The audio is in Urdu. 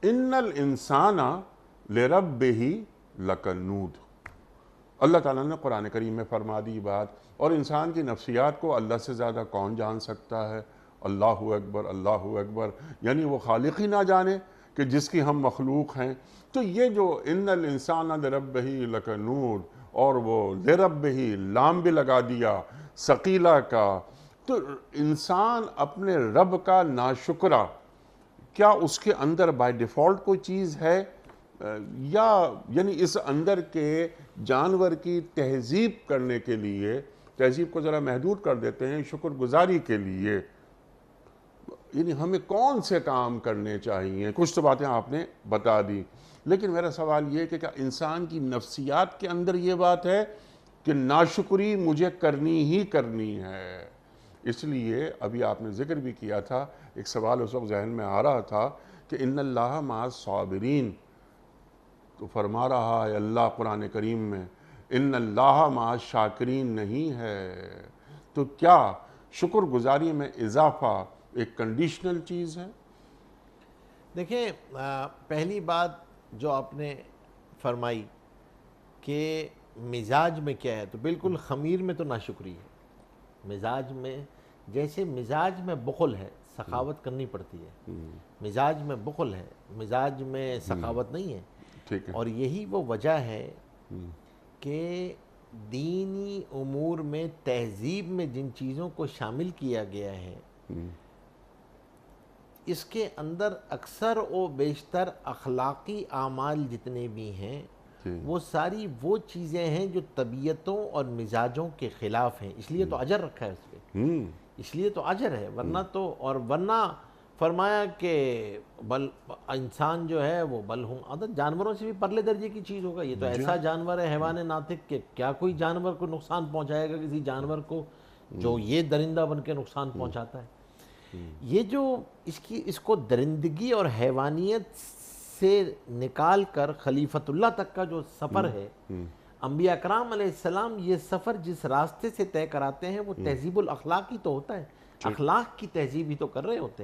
ان الانسان لربہ لکنود، اللہ تعالیٰ نے قرآن کریم میں فرما دی بات، اور انسان کی نفسیات کو اللہ سے زیادہ کون جان سکتا ہے؟ اللہ اکبر، اللہ اکبر، یعنی وہ خالق ہی نہ جانے کہ جس کی ہم مخلوق ہیں۔ تو یہ جو ان الانسان لربہ لکنود، اور وہ لربہ لام بھی لگا دیا ثقیلہ کا، تو انسان اپنے رب کا ناشکرہ، کیا اس کے اندر بائی ڈیفالٹ کوئی چیز ہے؟ یا یعنی اس اندر کے جانور کی تہذیب کرنے کے لیے، تہذیب کو ذرا محدود کر دیتے ہیں، شکر گزاری کے لیے یعنی ہمیں کون سے کام کرنے چاہیے؟ کچھ تو باتیں آپ نے بتا دی، لیکن میرا سوال یہ کہ کیا انسان کی نفسیات کے اندر یہ بات ہے کہ ناشکری مجھے کرنی ہی کرنی ہے؟ اس لیے ابھی آپ نے ذکر بھی کیا تھا، ایک سوال اس وقت ذہن میں آ رہا تھا کہ ان اللہ مع الصابرین، تو فرما رہا ہے اللہ قرآن کریم میں ان اللہ مع الشاکرین نہیں ہے، تو کیا شکر گزاری میں اضافہ ایک کنڈیشنل چیز ہے؟ دیکھیں، پہلی بات جو آپ نے فرمائی کہ مزاج میں کیا ہے، تو بالکل خمیر میں تو ناشکری ہے۔ مزاج میں، جیسے مزاج میں بخل ہے، سخاوت کرنی پڑتی ہے، مزاج میں بخل ہے، مزاج میں سخاوت نہیں ہے۔ ٹھیک ہے۔ اور یہی وہ وجہ ہے کہ دینی امور میں، تہذیب میں جن چیزوں کو شامل کیا گیا ہے، اس کے اندر اکثر و بیشتر اخلاقی اعمال جتنے بھی ہیں وہ ساری وہ چیزیں ہیں جو طبیعتوں اور مزاجوں کے خلاف ہیں، اس لیے تو اجر رکھا ہے اس پہ، اس لیے تو اجر ہے، ورنہ فرمایا کہ بل انسان جو ہے وہ بل ہم عدد، جانوروں سے بھی پرلے درجے کی چیز ہوگا، یہ تو ایسا جانور ہے حیوان ناطق کہ کیا کوئی جانور کو نقصان پہنچائے گا کسی جانور کو جو یہ درندہ بن کے نقصان پہنچاتا ہے۔ یہ جو اس کو درندگی اور حیوانیت سے نکال کر خلیفۃ اللہ تک کا جو سفر ہے، انبیاء کرام علیہ السلام یہ سفر جس راستے سے طے کراتے ہیں وہ تہذیب الاخلاق ہی تو ہوتا ہے، اخلاق کی تہذیب ہی تو کر رہے ہوتے ہیں۔